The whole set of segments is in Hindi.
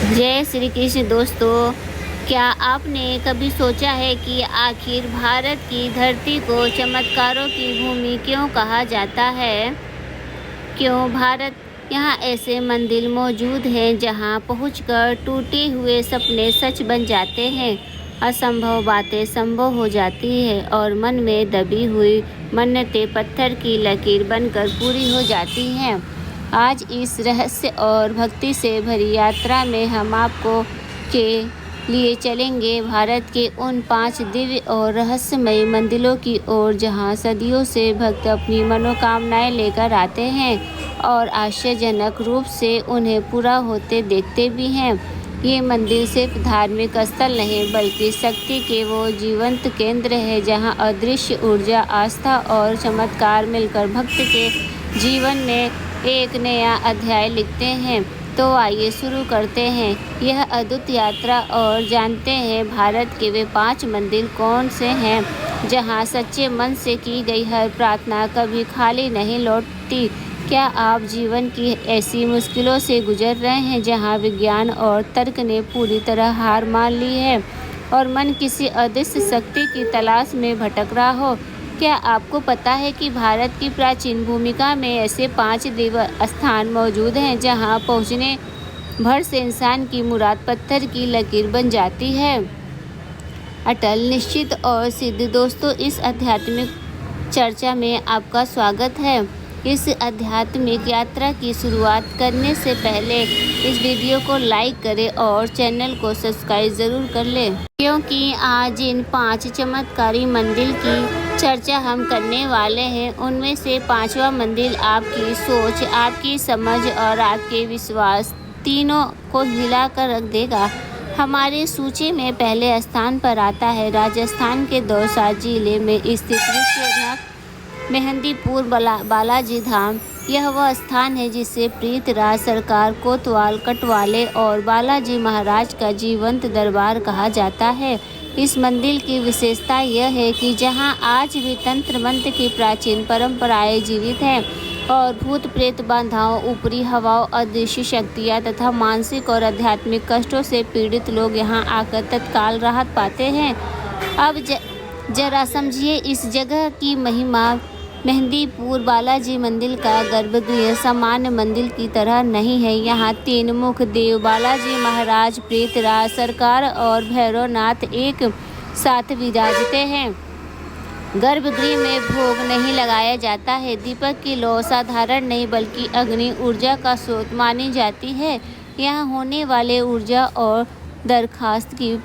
जय श्री कृष्ण दोस्तों, क्या आपने कभी सोचा है कि आखिर भारत की धरती को चमत्कारों की भूमि क्यों कहा जाता है? क्यों भारत यहाँ ऐसे मंदिर मौजूद हैं जहाँ पहुँचकर टूटे हुए सपने सच बन जाते हैं, असंभव बातें संभव हो जाती है और मन में दबी हुई मन्नतें पत्थर की लकीर बनकर पूरी हो जाती हैं। आज इस रहस्य और भक्ति से भरी यात्रा में हम आपको के लिए चलेंगे भारत के उन 5 दिव्य और रहस्यमय मंदिरों की ओर जहां सदियों से भक्त अपनी मनोकामनाएं लेकर आते हैं और आश्चर्यजनक रूप से उन्हें पूरा होते देखते भी हैं। ये मंदिर सिर्फ धार्मिक स्थल नहीं बल्कि शक्ति के वो जीवंत केंद्र है जहां अदृश्य ऊर्जा, आस्था और चमत्कार मिलकर भक्त के जीवन में एक नया अध्याय लिखते हैं। तो आइए शुरू करते हैं यह अद्भुत यात्रा और जानते हैं भारत के वे 5 मंदिर कौन से हैं जहां सच्चे मन से की गई हर प्रार्थना कभी खाली नहीं लौटती। क्या आप जीवन की ऐसी मुश्किलों से गुजर रहे हैं जहां विज्ञान और तर्क ने पूरी तरह हार मान ली है और मन किसी अदृश्य शक्ति की तलाश में भटक रहा हो? क्या आपको पता है कि भारत की प्राचीन भूमिका में ऐसे 5 दिव्य स्थान मौजूद हैं जहां पहुंचने भर से इंसान की मुराद पत्थर की लकीर बन जाती है? अटल, निश्चित और सिद्ध दोस्तों, इस आध्यात्मिक चर्चा में आपका स्वागत है। इस आध्यात्मिक यात्रा की शुरुआत करने से पहले इस वीडियो को लाइक करें और चैनल को सब्सक्राइब ज़रूर कर लें, क्योंकि आज इन 5 चमत्कारी मंदिर की चर्चा हम करने वाले हैं। उनमें से 5वां मंदिर आपकी सोच, आपकी समझ और आपके विश्वास तीनों को हिला कर रख देगा। हमारे सूची में पहले स्थान पर आता है राजस्थान के दौसा जिले में स्थित विश्वनाथ मेहंदीपुर बालाजी धाम। यह वह स्थान है जिसे प्रीतराज सरकार, कोतवाल, कटवाले और बालाजी महाराज का जीवंत दरबार कहा जाता है। इस मंदिर की विशेषता यह है कि जहां आज भी तंत्र मंत्र की प्राचीन परंपराएं जीवित हैं और भूत प्रेत बाधाओं, ऊपरी हवाओं, अदृश्य शक्तियां तथा मानसिक और आध्यात्मिक कष्टों से पीड़ित लोग यहां आकर तत्काल राहत पाते हैं। अब जरा समझिए इस जगह की महिमा। मेहंदीपुर बालाजी मंदिर का गर्भगृह सामान्य मंदिर की तरह नहीं है। यहाँ 3 मुख देव बालाजी महाराज, प्रीतराज सरकार और भैरवनाथ एक साथ विराजते हैं। गर्भगृह में भोग नहीं लगाया जाता है। दीपक की लौ साधारण नहीं बल्कि अग्नि ऊर्जा का स्रोत मानी जाती है। यहाँ होने वाले ऊर्जा और दरखास्त की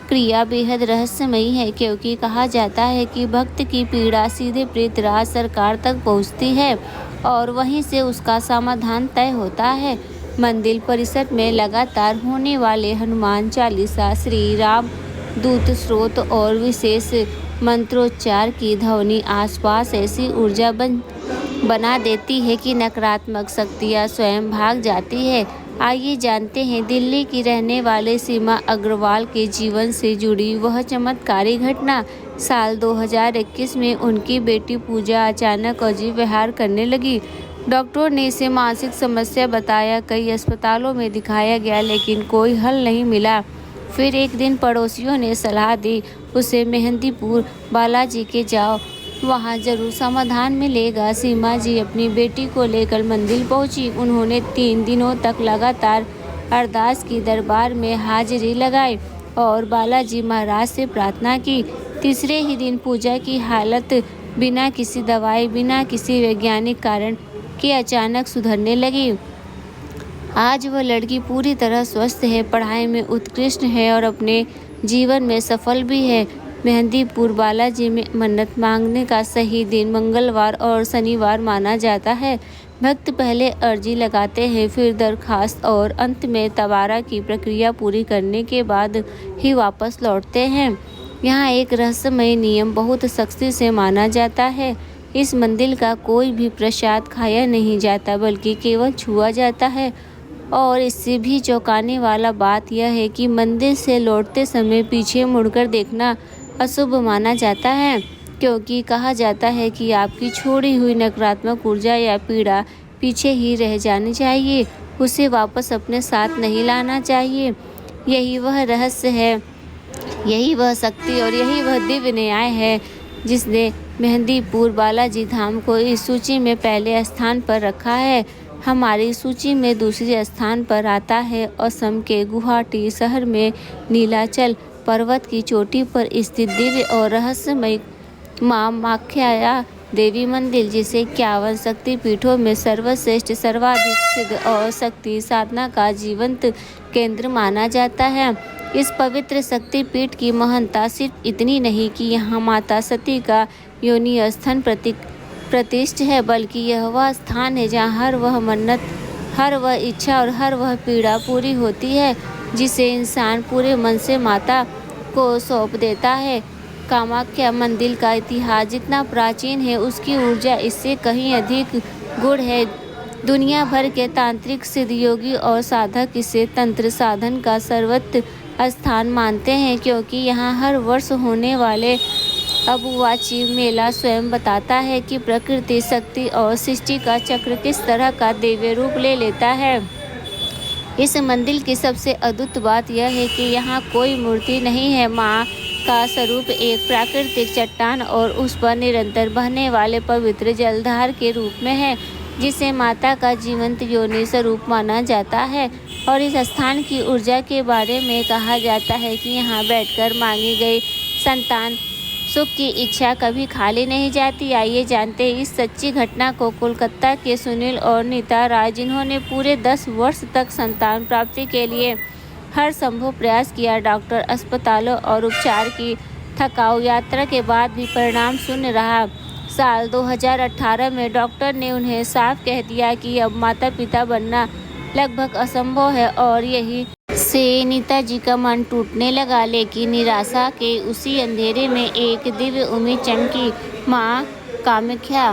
क्रिया बेहद रहस्यमयी है, क्योंकि कहा जाता है कि भक्त की पीड़ा सीधे प्रीतराज सरकार तक पहुंचती है और वहीं से उसका समाधान तय होता है। मंदिर परिसर में लगातार होने वाले हनुमान चालीसा, श्री राम दूत स्रोत और विशेष मंत्रोच्चार की ध्वनि आसपास ऐसी ऊर्जा बना देती है कि नकारात्मक शक्तियाँ स्वयं भाग जाती है। आइए जानते हैं दिल्ली की रहने वाले सीमा अग्रवाल के जीवन से जुड़ी वह चमत्कारी घटना। साल 2021 में उनकी बेटी पूजा अचानक अजीब व्यवहार करने लगी। डॉक्टरों ने इसे मानसिक समस्या बताया, कई अस्पतालों में दिखाया गया लेकिन कोई हल नहीं मिला। फिर एक दिन पड़ोसियों ने सलाह दी उसे मेहंदीपुर बालाजी के जाओ, वहाँ जरूर समाधान मिलेगा। सीमा जी अपनी बेटी को लेकर मंदिर पहुंची। उन्होंने 3 दिनों तक लगातार अरदास की, दरबार में हाजिरी लगाई और बालाजी महाराज से प्रार्थना की। तीसरे ही दिन पूजा की हालत बिना किसी दवाई, बिना किसी वैज्ञानिक कारण के अचानक सुधरने लगी। आज वह लड़की पूरी तरह स्वस्थ है, पढ़ाई में उत्कृष्ट है और अपने जीवन में सफल भी है। मेहंदीपुर बालाजी में मन्नत मांगने का सही दिन मंगलवार और शनिवार माना जाता है। भक्त पहले अर्जी लगाते हैं, फिर दरखास्त और अंत में तबारा की प्रक्रिया पूरी करने के बाद ही वापस लौटते हैं। यहाँ एक रहस्यमय नियम बहुत सख्ती से माना जाता है। इस मंदिर का कोई भी प्रसाद खाया नहीं जाता बल्कि केवल छुआ जाता है। और इससे भी चौंकाने वाला बात यह है कि मंदिर से लौटते समय पीछे मुड़कर देखना अशुभ माना जाता है, क्योंकि कहा जाता है कि आपकी छोड़ी हुई नकारात्मक ऊर्जा या पीड़ा पीछे ही रह जानी चाहिए। उसे वापस अपने साथ नहीं लाना चाहिए। यही वह रहस्य है, यही वह शक्ति और यही वह दिव्य न्याय है जिसने मेहंदीपुर बालाजी धाम को इस सूची में पहले स्थान पर रखा है। हमारी सूची में दूसरे स्थान पर आता है असम के गुवाहाटी शहर में नीलाचल पर्वत की चोटी पर स्थित दिव्य और रहस्यमय मां कामाख्या देवी मंदिर, जिसे 51 शक्तिपीठों में सर्वश्रेष्ठ, सर्वाधिक सिद्ध और शक्ति साधना का जीवंत केंद्र माना जाता है। इस पवित्र शक्तिपीठ की महानता सिर्फ इतनी नहीं कि यहाँ माता सती का योनि स्थान प्रतिष्ठित है, बल्कि यह वह स्थान है जहाँ हर वह मन्नत, हर वह इच्छा और हर वह पीड़ा पूरी होती है जिसे इंसान पूरे मन से माता को सौंप देता है। कामाख्या मंदिर का इतिहास जितना प्राचीन है, उसकी ऊर्जा इससे कहीं अधिक गूढ़ है। दुनिया भर के तांत्रिक सिद्धयोगी और साधक इसे तंत्र साधन का सर्वोच्च स्थान मानते हैं, क्योंकि यहाँ हर वर्ष होने वाले अम्बुबाची मेला स्वयं बताता है कि प्रकृति, शक्ति और सृष्टि का चक्र किस तरह का दिव्य रूप ले लेता है। इस मंदिर की सबसे अद्भुत बात यह है कि यहाँ कोई मूर्ति नहीं है। माँ का स्वरूप एक प्राकृतिक चट्टान और उस पर निरंतर बहने वाले पवित्र जलधार के रूप में है, जिसे माता का जीवंत योनि स्वरूप माना जाता है। और इस स्थान की ऊर्जा के बारे में कहा जाता है कि यहाँ बैठकर मांगी गई संतान सुख की इच्छा कभी खाली नहीं जाती। आइए जानते हैं इस सच्ची घटना को। कोलकाता के सुनील और नीता राय, जिन्होंने पूरे 10 वर्ष तक संतान प्राप्ति के लिए हर संभव प्रयास किया, डॉक्टर, अस्पतालों और उपचार की थकाऊ यात्रा के बाद भी परिणाम शून्य रहा। साल 2018 में डॉक्टर ने उन्हें साफ कह दिया कि अब माता पिता बनना लगभग असंभव है, और यही से नीता जी का मन टूटने लगा। लेकिन निराशा के उसी अंधेरे में एक दिव्य उम्मीद चमकी। माँ कामाख्या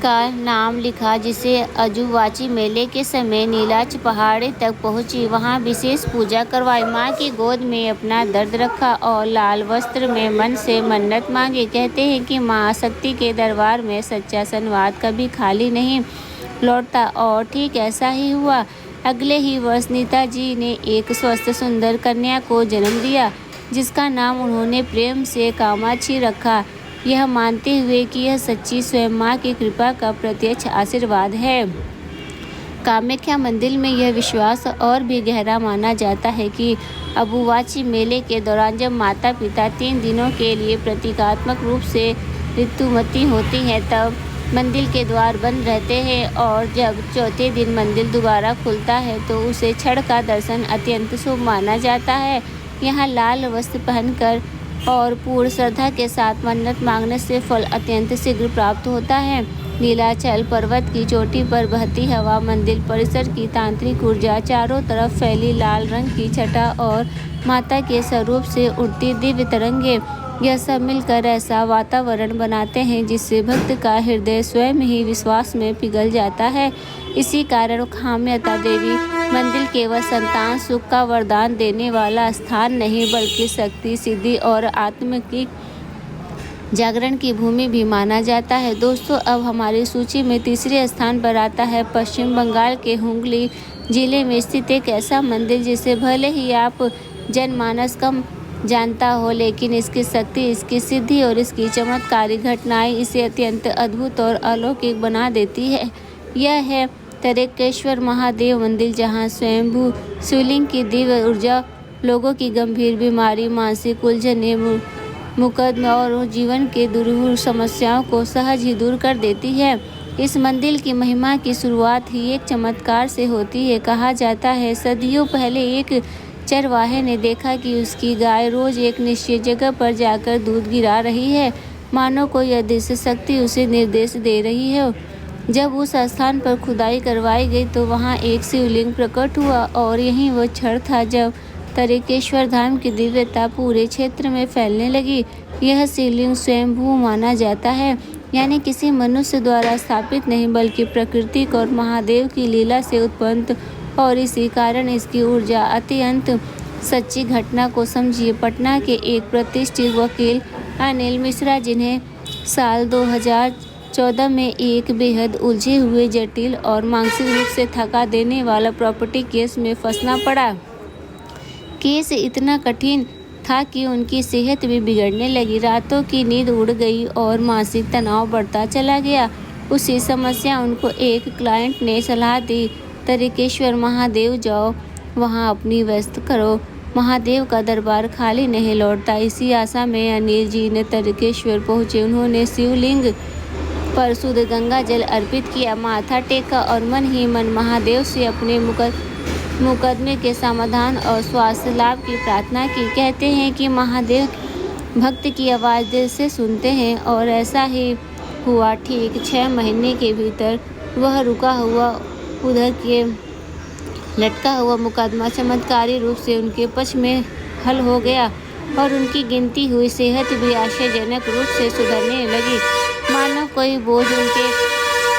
का नाम लिखा, जिसे अम्बुबाची मेले के समय नीलाच पहाड़ी तक पहुंची, वहां विशेष पूजा करवाई, मां की गोद में अपना दर्द रखा और लाल वस्त्र में मन से मन्नत मांगी। कहते हैं कि मां शक्ति के दरबार में सच्चा संवाद कभी खाली नहीं लौटता, और ठीक ऐसा ही हुआ। अगले ही वर्ष नीता जी ने एक स्वस्थ सुंदर कन्या को जन्म दिया, जिसका नाम उन्होंने प्रेम से कामाक्षी रखा, यह मानते हुए कि यह सच्ची स्वयं माँ की कृपा का प्रत्यक्ष आशीर्वाद है। कामाख्या मंदिर में यह विश्वास और भी गहरा माना जाता है कि अम्बुबाची मेले के दौरान जब माता पिता 3 दिनों के लिए प्रतीकात्मक रूप से ऋतुमती होती हैं, तब मंदिर के द्वार बंद रहते हैं, और जब चौथे दिन मंदिर दोबारा खुलता है तो उसे क्षण का दर्शन अत्यंत शुभ माना जाता है। यहाँ लाल वस्त्र पहनकर और पूर्ण श्रद्धा के साथ मन्नत मांगने से फल अत्यंत शीघ्र प्राप्त होता है। नीलाचल पर्वत की चोटी पर बहती हवा, मंदिर परिसर की तांत्रिक ऊर्जा, चारों तरफ फैली लाल रंग की छटा और माता के स्वरूप से उड़ती दिव्य तरंगे, यह सब मिलकर ऐसा वातावरण बनाते हैं जिससे भक्त का हृदय स्वयं ही विश्वास में पिघल जाता है। इसी कारण कामाख्या देवी मंदिर केवल संतान सुख का वरदान देने वाला स्थान नहीं, बल्कि शक्ति, सिद्धि और आत्मिक जागरण की भूमि भी माना जाता है। दोस्तों, अब हमारी सूची में तीसरे स्थान पर आता है पश्चिम बंगाल के हुगली जिले में स्थित एक ऐसा मंदिर जिसे भले ही आप जनमानस कम जानता हो, लेकिन इसकी शक्ति, इसकी सिद्धि और इसकी चमत्कारी घटनाएं इसे अत्यंत अद्भुत और अलौकिक बना देती है। यह है तारकेश्वर महादेव मंदिर, जहां स्वयंभू शिवलिंग की दिव्य ऊर्जा लोगों की गंभीर बीमारी, मानसिक उलझने, मुकदमा और जीवन के दुर्गुण समस्याओं को सहज ही दूर कर देती है। इस मंदिर की महिमा की शुरुआत ही एक चमत्कार से होती है। कहा जाता है सदियों पहले एक चरवाहे ने देखा कि उसकी गाय रोज एक निश्चित जगह पर जाकर दूध गिरा रही है, मानो कोई अदृश्य शक्ति उसे निर्देश दे रही है। जब उस स्थान पर खुदाई करवाई गई तो वहां एक शिवलिंग प्रकट हुआ, और यही वो क्षण था जब तारकेश्वर धाम की दिव्यता पूरे क्षेत्र में फैलने लगी। यह शिवलिंग स्वयंभू माना जाता है, यानी किसी मनुष्य द्वारा स्थापित नहीं, बल्कि प्रकृति और महादेव की लीला से उत्पन्न, और इसी कारण इसकी ऊर्जा अत्यंत सच्ची। घटना को समझिए। पटना के एक प्रतिष्ठित वकील अनिल मिश्रा, जिन्हें साल 2014 2014 में एक बेहद उलझे हुए, जटिल और मानसिक रूप से थका देने वाला प्रॉपर्टी केस में फंसना पड़ा। केस इतना कठिन था कि उनकी सेहत भी बिगड़ने लगी, रातों की नींद उड़ गई और मानसिक तनाव बढ़ता चला गया। उसी समस्या उनको एक क्लाइंट ने सलाह दी, तारकेश्वर महादेव जाओ, वहाँ अपनी व्यस्त करो। महादेव का दरबार खाली नहीं लौटता। इसी आशा में अनिल जी ने तारकेश्वर पहुँचे। उन्होंने शिवलिंग पर शुद्ध गंगा जल अर्पित किया, माथा टेका और मन ही मन महादेव से अपने मुकदमे के समाधान और स्वास्थ्य लाभ की प्रार्थना की। कहते हैं कि महादेव भक्त की आवाज़ दिल से सुनते हैं और ऐसा ही हुआ। ठीक 6 महीने के भीतर वह रुका हुआ, उधर के लटका हुआ मुकदमा चमत्कारी रूप से उनके पक्ष में हल हो गया और उनकी गिनती हुई सेहत भी आश्चर्यजनक रूप से सुधरने लगी, मानो कोई बोझ उनके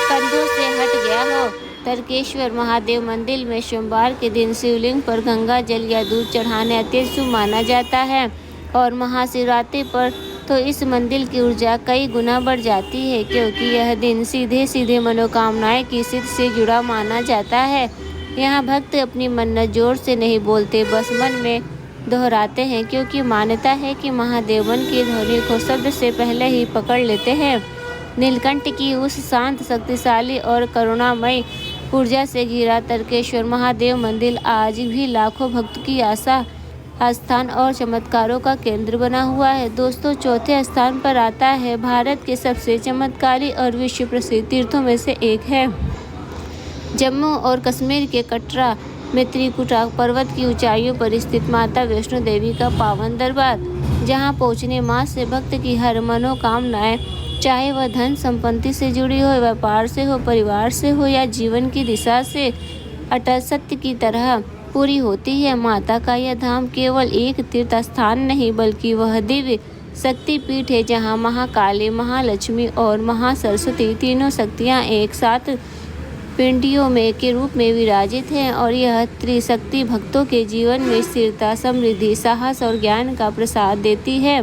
कंधों से हट गया हो। तारकेश्वर महादेव मंदिर में सोमवार के दिन शिवलिंग पर गंगा जल या दूध चढ़ाना अत्यंत शुभ माना जाता है और महाशिवरात्रि पर तो इस मंदिर की ऊर्जा कई गुना बढ़ जाती है, क्योंकि यह दिन सीधे मनोकामनाएं की सिद्ध से जुड़ा माना जाता है। यहाँ भक्त अपनी मन्नत जोर से नहीं बोलते, बस मन में दोहराते हैं, क्योंकि मान्यता है कि महादेव मन की ध्वनि को शब्द से पहले ही पकड़ लेते हैं। नीलकंठ की उस शांत, शक्तिशाली और करुणामयी ऊर्जा से घिरा तारकेश्वर महादेव मंदिर आज भी लाखों भक्तों की आस्था, स्थान और चमत्कारों का केंद्र बना हुआ है। दोस्तों, चौथे स्थान पर आता है भारत के सबसे चमत्कारी और विश्व प्रसिद्ध तीर्थों में से एक है जम्मू और कश्मीर के कटरा में त्रिकुटा पर्वत की ऊंचाइयों पर स्थित माता वैष्णो देवी का पावन दरबार, जहां पहुंचने मां से भक्त की हर मनोकामनाएं, चाहे वह धन संपत्ति से जुड़ी हो, व्यापार से हो, परिवार से हो या जीवन की दिशा से, अटल सत्य की तरह पूरी होती है। माता का यह धाम केवल एक तीर्थ स्थान नहीं, बल्कि वह दिव्य शक्तिपीठ है जहां महाकाली, महालक्ष्मी और महासरस्वती तीनों शक्तियां एक साथ पिंडियों में के रूप में विराजित हैं और यह त्रिशक्ति भक्तों के जीवन में स्थिरता, समृद्धि, साहस और ज्ञान का प्रसाद देती है।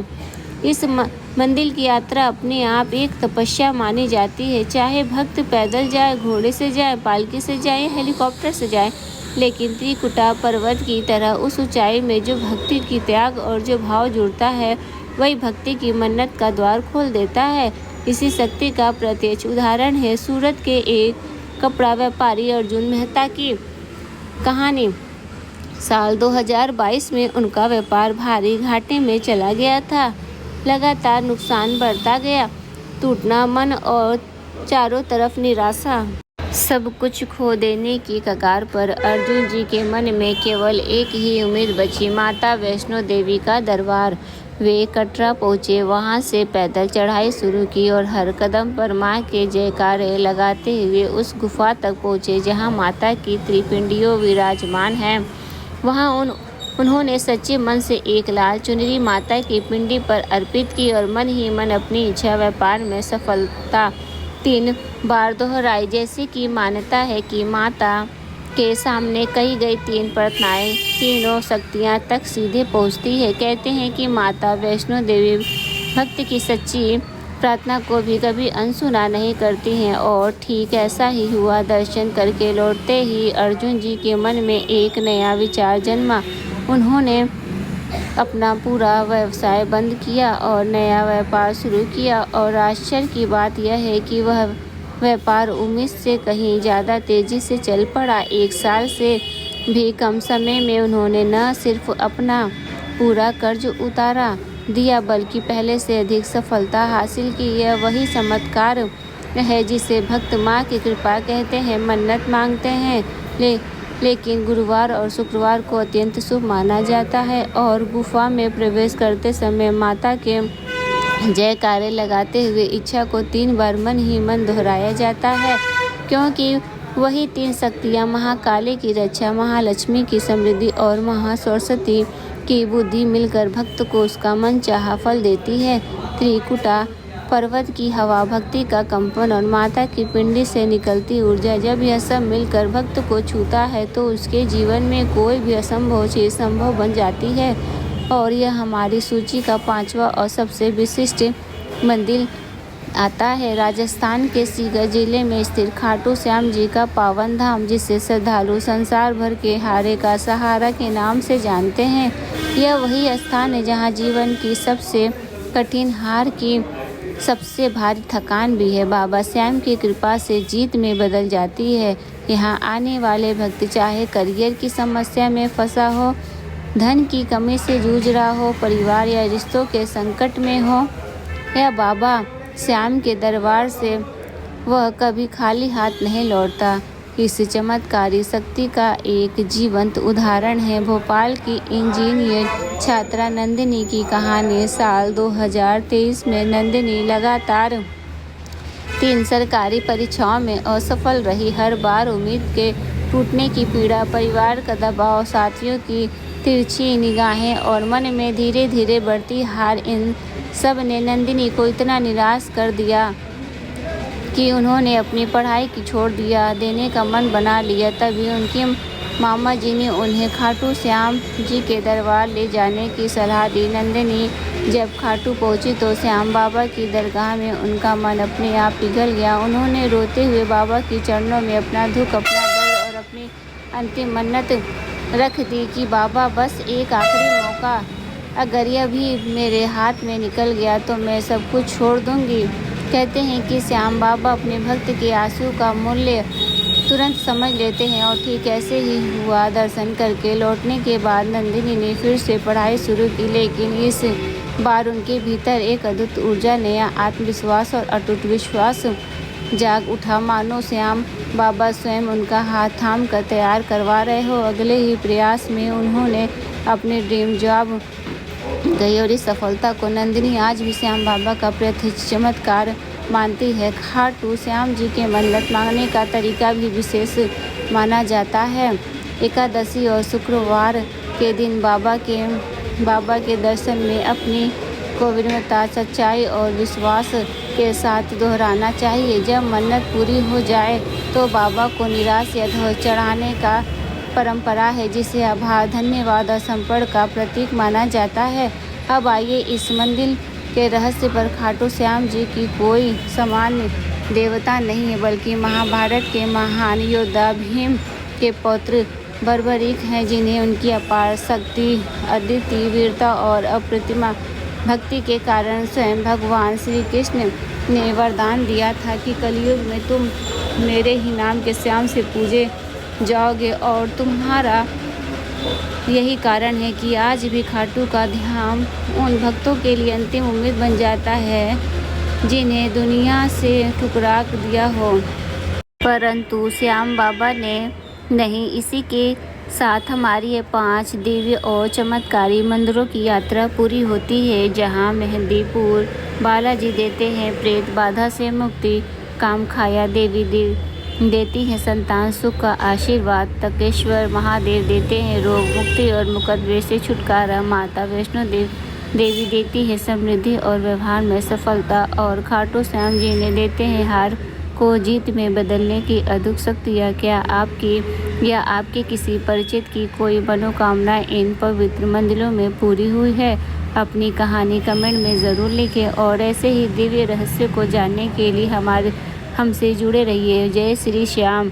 इस मंदिर की यात्रा अपने आप एक तपस्या मानी जाती है, चाहे भक्त पैदल जाए, घोड़े से जाए, पालकी से जाए या हेलीकॉप्टर से जाए, लेकिन त्रिकुटा पर्वत की तरह उस ऊंचाई में जो भक्ति की त्याग और जो भाव जुड़ता है, वही भक्ति की मन्नत का द्वार खोल देता है। इसी शक्ति का प्रत्यक्ष उदाहरण है सूरत के एक कपड़ा व्यापारी अर्जुन मेहता की कहानी। साल 2022 में उनका व्यापार भारी घाटे में चला गया था। लगातार नुकसान बढ़ता गया, टूटना मन और चारों तरफ निराशा, सब कुछ खो देने की कगार पर अर्जुन जी के मन में केवल एक ही उम्मीद बची, माता वैष्णो देवी का दरबार। वे कटरा पहुँचे, वहाँ से पैदल चढ़ाई शुरू की और हर कदम पर माँ के जयकारे लगाते हुए उस गुफा तक पहुँचे जहाँ माता की त्रिपिंडियों विराजमान हैं। वहाँ उन्होंने सच्चे मन से एक लाल चुनरी माता की पिंडी पर अर्पित की और मन ही मन अपनी इच्छा व्यापार में सफलता 3 बार दोहराई। जैसे कि मान्यता है कि माता के सामने कही गई 3 प्रार्थनाएं तीनों शक्तियां तक सीधे पहुंचती है। कहते हैं कि माता वैष्णो देवी भक्त की सच्ची प्रार्थना को भी कभी अनसुना नहीं करती हैं और ठीक ऐसा ही हुआ। दर्शन करके लौटते ही अर्जुन जी के मन में एक नया विचार जन्मा। उन्होंने अपना पूरा व्यवसाय बंद किया और नया व्यापार शुरू किया और आश्चर्य की बात यह है कि वह व्यापार उम्मीद से कहीं ज़्यादा तेज़ी से चल पड़ा। 1 साल से भी कम समय में उन्होंने न सिर्फ अपना पूरा कर्ज उतारा दिया बल्कि पहले से अधिक सफलता हासिल की। यह वही चमत्कार है जिसे भक्त माँ की कृपा कहते हैं। मन्नत मांगते हैं लेकिन गुरुवार और शुक्रवार को अत्यंत शुभ माना जाता है और गुफा में प्रवेश करते समय माता के जयकारे लगाते हुए इच्छा को 3 बार मन ही मन दोहराया जाता है, क्योंकि वही 3 शक्तियाँ महाकाली की रक्षा, महालक्ष्मी की समृद्धि और महासरस्वती की बुद्धि मिलकर भक्त को उसका मनचाहा फल देती है। त्रिकुटा पर्वत की हवा, भक्ति का कंपन और माता की पिंडी से निकलती ऊर्जा, जब यह सब मिलकर भक्त को छूता है तो उसके जीवन में कोई भी असंभव चीज़ संभव बन जाती है। और यह हमारी सूची का 5वां और सबसे विशिष्ट मंदिर आता है। राजस्थान के सीकर जिले में स्थित खाटू श्याम जी का पावन धाम, जिसे श्रद्धालु संसार भर के हारे का सहारा के नाम से जानते हैं। यह वही स्थान है जहां जीवन की सबसे कठिन हार की सबसे भारी थकान भी है बाबा श्याम की कृपा से जीत में बदल जाती है। यहाँ आने वाले भक्त चाहे करियर की समस्या में फंसा हो, धन की कमी से जूझ रहा हो, परिवार या रिश्तों के संकट में हो, या बाबा श्याम के दरबार से वह कभी खाली हाथ नहीं लौटता। इस चमत्कारी शक्ति का एक जीवंत उदाहरण है भोपाल की इंजीनियर छात्रा नंदिनी की कहानी। साल 2023 में नंदिनी लगातार 3 सरकारी परीक्षाओं में असफल रही। हर बार उम्मीद के टूटने की पीड़ा, परिवार का दबाव, साथियों की तिरछी निगाहें और मन में धीरे धीरे बढ़ती हार, इन सब ने नंदिनी को इतना निराश कर दिया कि उन्होंने अपनी पढ़ाई की छोड़ देने का मन बना लिया। तभी उनके मामा जी ने उन्हें खाटू श्याम जी के दरबार ले जाने की सलाह दी। नंदिनी जब खाटू पहुंची तो श्याम बाबा की दरगाह में उनका मन अपने आप पिघल गया। उन्होंने रोते हुए बाबा के चरणों में अपना दुख, अपना दर्द और अपनी अंतिम मन्नत रख दी कि बाबा, बस एक आखिरी मौका, अगर यह भी मेरे हाथ में निकल गया तो मैं सब कुछ छोड़ दूंगी। कहते हैं कि श्याम बाबा अपने भक्त के आंसू का मूल्य तुरंत समझ लेते हैं और ठीक ऐसे ही हुआ। दर्शन करके लौटने के बाद नंदिनी ने फिर से पढ़ाई शुरू की, लेकिन इस बार उनके भीतर एक अद्भुत ऊर्जा, नया आत्मविश्वास और अटूट विश्वास जाग उठा, मानो श्याम बाबा स्वयं उनका हाथ थाम कर तैयार करवा रहे हो। अगले ही प्रयास में उन्होंने अपने ड्रीम जॉब गई और इस सफलता को नंदिनी आज भी श्याम बाबा का प्रत्यक्ष चमत्कार मानती है। खाटू श्याम जी के मन्नत मांगने का तरीका भी विशेष माना जाता है। एकादशी और शुक्रवार के दिन बाबा के दर्शन में अपनी पवित्रता, सच्चाई और विश्वास के साथ दोहराना चाहिए। जब मन्नत पूरी हो जाए तो बाबा को निराश या ध्वज चढ़ाने का परंपरा है, जिसे आभार, धन्यवाद और समर्पण का प्रतीक माना जाता है। अब आइए इस मंदिर के रहस्य पर। खाटू श्याम जी की कोई सामान्य देवता नहीं है, बल्कि महाभारत के महान योद्धा भीम के पौत्र बर्बरीक हैं, जिन्हें उनकी अपार शक्ति, अद्वितीय वीरता और अप्रतिमा भक्ति के कारण स्वयं भगवान श्री कृष्ण ने वरदान दिया था कि कलयुग में तुम मेरे ही नाम के श्याम से पूजे जाओगे। और तुम्हारा यही कारण है कि आज भी खाटू का ध्यान उन भक्तों के लिए अंतिम उम्मीद बन जाता है जिन्हें दुनिया से ठुकरा दिया हो। परंतु श्याम बाबा ने नहीं, इसी के साथ हमारी ये 5 दिव्य और चमत्कारी मंदिरों की यात्रा पूरी होती है, जहां मेहंदीपुर बालाजी देते हैं प्रेत बाधा से मुक्ति, कामखाया देवी देती है संतान सुख का आशीर्वाद, तकेश्वर महादेव देते हैं रोग मुक्ति और मुकदमे से छुटकारा, माता वैष्णो देवी देती है समृद्धि और व्यवहार में सफलता, और खाटू श्याम जी ने देते हैं हार को जीत में बदलने की अद्भुत शक्तियाँ। क्या आपकी या आपके किसी परिचित की कोई मनोकामना इन पवित्र मंदिरों में पूरी हुई है? अपनी कहानी कमेंट में ज़रूर लिखें और ऐसे ही दिव्य रहस्य को जानने के लिए हमसे जुड़े रहिए। जय श्री श्याम।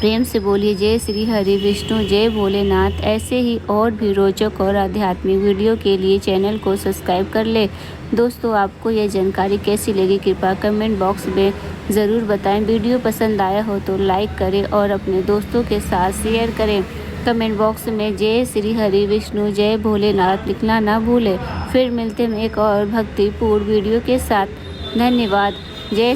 प्रेम से बोलिए जय श्री हरि विष्णु, जय भोलेनाथ। ऐसे ही और भी रोचक और आध्यात्मिक वीडियो के लिए चैनल को सब्सक्राइब कर ले। दोस्तों, आपको यह जानकारी कैसी लगी कृपया कमेंट बॉक्स में ज़रूर बताएं। वीडियो पसंद आया हो तो लाइक करें और अपने दोस्तों के साथ शेयर करें। कमेंट बॉक्स में जय श्री हरि विष्णु, जय भोलेनाथ लिखना ना भूलें। फिर मिलते हैं एक और भक्तिपूर्ण वीडियो के साथ। धन्यवाद। जय